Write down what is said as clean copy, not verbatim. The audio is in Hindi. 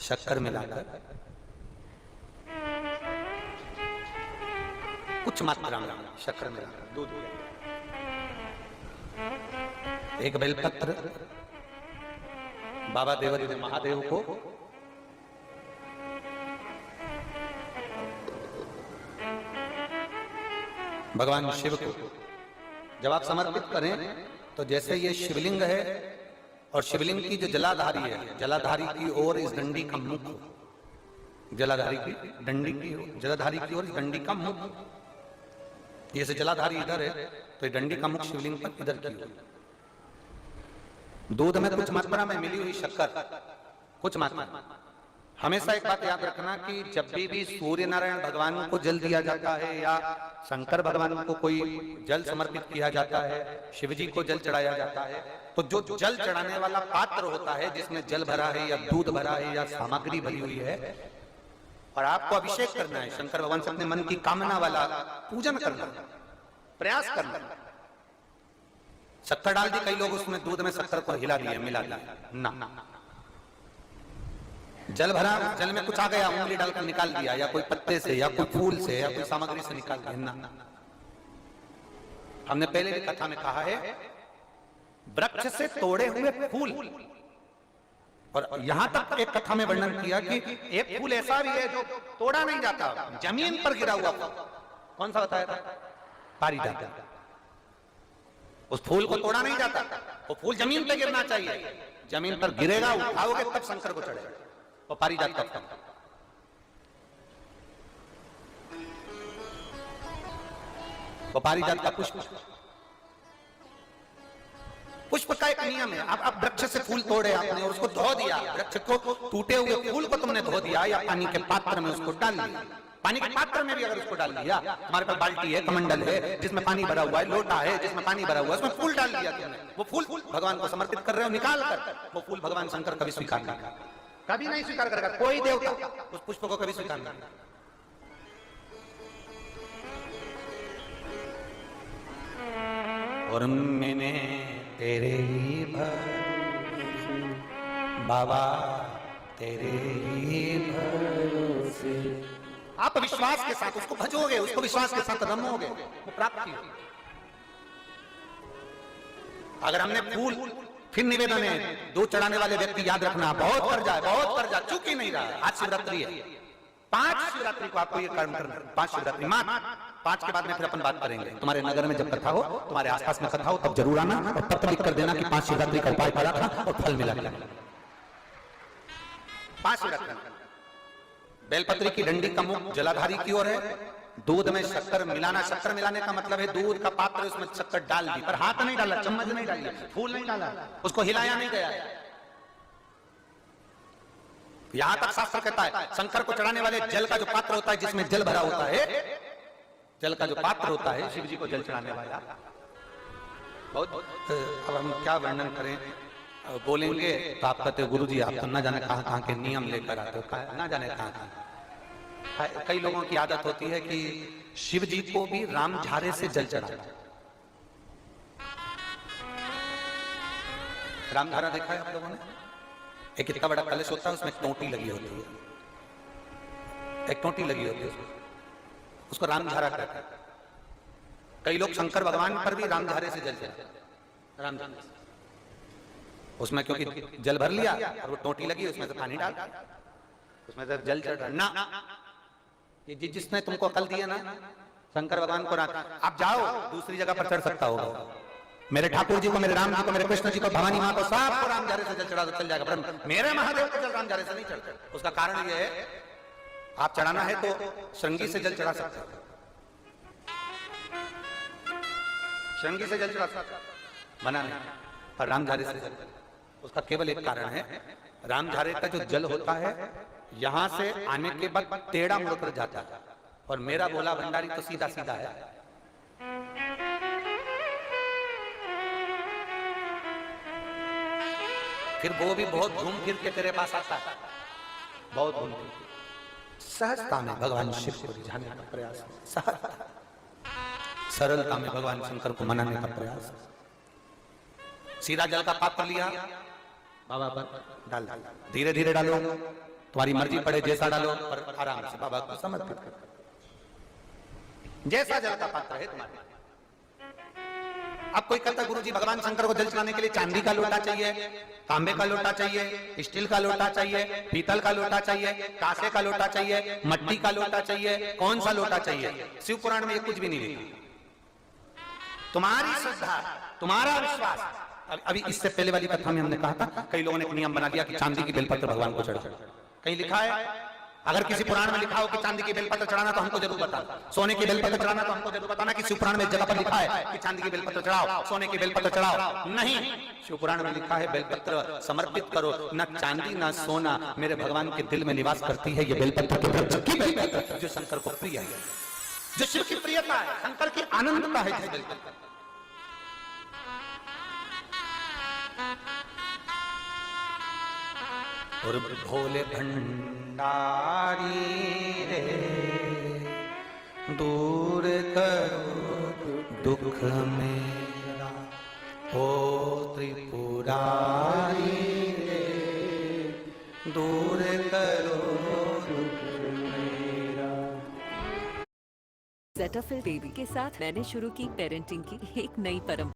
शक्कर मिलाकर कुछ मात्रा में शक्कर मिलाकर दूध, एक बेलपत्र बाबा देवरी महादेव को भगवान शिव को जब आप समर्पित करें तो जैसे ये शिवलिंग है और शिवलिंग की जो जलाधारी है, जलाधारी की ओर इस डंडी का मुख, जलाधारी की डंडी की जलाधारी की ओर इस डंडी का मुख, ये से जलाधारी इधर है तो ये डंडी का मुख शिवलिंग पर इधर की ओर। दूध में कुछ मात्रा में मिली हुई शक्कर, कुछ मात्रा। हमेशा एक बात याद रखना कि जब भी सूर्य नारायण भगवान को जल दिया जाता है या शंकर भगवान को कोई जल समर्पित किया जाता है, शिव जी को जल चढ़ाया जाता है, तो जो जल चढ़ाने वाला पात्र होता है जिसमें जल भरा है या दूध भरा है या सामग्री भरी हुई है, और आपको अभिषेक करना है शंकर भगवान से अपने मन की कामना वाला पूजन करना, प्रयास करना। शक्कर डाल दी, कई लोग उसमें दूध में शक्कर को हिला दिया, मिला दिया, ना। जल भरा, जल में कुछ आ गया, उंगली डालकर निकाल दिया, या कोई पत्ते से या कोई फूल से या कोई सामग्री से निकाल दिया, ना। हमने पहले भी कथा में कहा है, वृक्ष से तोड़े हुए फूल, और यहां तक एक कथा में वर्णन किया कि एक फूल ऐसा भी है जो तोड़ा नहीं जाता, जमीन पर गिरा हुआ फूल। कौन सा बताया था? पारिजात। उस फूल को तोड़ा नहीं जाता, वो फूल जमीन पे गिरना चाहिए, जमीन पर गिरेगा, उठाओगे तब शंकर को चढ़ेगा, वो पारिजात का फल। वो पारिजात का पुष्प, पुष्प का एक नियम है। आप वृक्ष से फूल तोड़े आपने और उसको धो दिया, वृक्ष को, टूटे हुए फूल को तुमने धो दिया या पानी के पात्र में उसको डाल दिया, पानी के पात्र में भी अगर उसको डाल दिया, हमारे पास बाल्टी है, कमंडल है जिसमें पानी भरा हुआ है, लोटा है जिसमें पानी भरा हुआ है, उसमें फूल डाल दिया तुमने, वो फूल भगवान को समर्पित कर रहे हो, निकाल कर, वो फूल भगवान शंकर कभी स्वीकार नहीं करेगा, कभी नहीं स्वीकार करेगा, कोई देवता उस पुष्प को कभी स्वीकार नहीं करेगा। और मैंने तेरे ही भरोसे बाबा, तेरे ही भरोसे, आप विश्वास के साथ उसको भजोगे, उसको विश्वास के साथ रमोगे, वो प्राप्ति होगी। अगर हमने फूल, फिर निवेदन है, दूध चढ़ाने वाले व्यक्ति याद रखना, बहुत कर जाए, चूक ही नहीं रहा। आज शिवरात्रि है, 5 शिवरात्रि को आपको ये कर्म करना, 5 शिवरात्रि, 5 के बाद में फिर अपन बात करेंगे। तुम्हारे नगर में जब कथा हो, तुम्हारे आसपास में कथा हो, तब जरूर आना और पत्र लिख कर देना कि 5 शिवरात्रि का उपाय करा था और फल मिला। 5 शिवरात्रि। बेलपत्री की डंडी का मुख जलाधारी की ओर है, दूध में शक्कर मिलाना, शक्कर मिलाने का मतलब है दूध का पात्र, उसमें शक्कर डाल दी, पर हाथ नहीं डाला, चम्मच नहीं डाली, फूल नहीं डाला, उसको हिलाया नहीं गया। यहां तक शास्त्र कहता है शंकर को चढ़ाने वाले जल का जो पात्र होता है, जिसमें जल भरा होता है, जल का जो पात्र होता है, शिव जी को जल चढ़ाने वाला, बहुत। अब हम क्या वर्णन करें, बोलेंगे तो आप कहते हो गुरु जी आप तो ना जाने कहां के नियम लेकर आते हो, ना जाने कहां। कई लोगों की आदत होती है कि शिव जी को भी रामझारे से जल चढ़ाते। रामझारा देखा है आप लोगों ने? एक इतना बड़ा कलश होता है, उसमें एक टोटी लगी होती है, एक टोटी लगी होती है, उसको रामझारा कहते हैं। कई लोग शंकर भगवान पर भी रामझारे से जल चढ़ाते, रामझारे से। उसमें क्योंकि जल भर लिया और वो टोटी लगी, उसमें से पानी डाल, उसमें से जल चढ़ रहा ना। ये जिसने तुमको अकल दी है ना, शंकर भगवान को, आप जाओ दूसरी जगह पर चढ़ सकता होगा, मेरे ठाकुर जी को, मेरे राम जी को, मेरे कृष्ण जी को, भवानी माँ को, सबको रामझारे से जल चढ़ा चल जाएगा, पर मेरे महादेव को जल रामझारे से नहीं चढ़ते। उसका कारण ये है, आप चढ़ाना है तो श्रृंगी से जल चढ़ा सकते हो, श्रृंगी से जल चढ़ा सकते, मना नहीं, पर रामझारे से जल। उसका केवल एक कारण है, रामझारे का जो जल होता है यहां से आने के बाद टेढ़ा मुड़कर जाता है, और मेरा भोला भंडारी तो सीधा सीधा है। फिर वो भी बहुत घूम फिर के तेरे पास आता है, बहुत घूम फिर, सहजता में भगवान शिव को रिझाने का प्रयास, सहजता, सरलता में भगवान शंकर को मनाने का प्रयास। सीधा जल का पात्र लिया, बाबा पर डाल, धीरे धीरे डालो, तुम्हारी मर्जी पड़े जैसा डालो, पर आराम से बाबा को समर्पित करो। जैसा जल का पात्र है तुम्हारे। अब कोई कहता गुरुजी भगवान शंकर को जल चढ़ाने के लिए चांदी का लोटा चाहिए, तांबे का लोटा चाहिए, स्टील का लोटा चाहिए, पीतल का लोटा चाहिए, कांसे का लोटा चाहिए, मट्टी का लोटा चाहिए, कौन सा लोटा चाहिए? शिव पुराण में ये कुछ भी नहीं लिखा। तुम्हारी श्रद्धा, तुम्हारा विश्वास। अभी इससे पहले वाली कथा में हमने कहा था कई लोगों ने एक नियम बना दिया कि चांदी की बेलपत्र भगवान को चढ़ाओ। कहीं लिखा है? अगर किसी पुराण में लिखा हो कि चांदी की बेलपत्र चढ़ाना तो हमको जरूर बताना, सोने की बेलपत्र चढ़ाना तो हमको जरूर बताना कि शिव पुराण में जगह पर लिखा है कि चांदी की बेलपत्र चढ़ाओ, सोने की बेलपत्र चढ़ाओ। नहीं, शिव पुराण में लिखा है बेलपत्र समर्पित करो, न चांदी न सोना, मेरे भगवान के दिल में निवास करती है ये बेलपत्र के वृक्ष की बेलपत्र, जो शंकर को प्रिय है, जो शिव की प्रियता है, शंकर की आनंदता है जिस बेलपत्र। और भोले भंडारी रे दूर करो दुख मेरा, ओ त्रिपुरारी रे दूर करो दुख मेरा। सेटअफिल बेबी के साथ मैंने शुरू की पेरेंटिंग की एक नई परंपरा।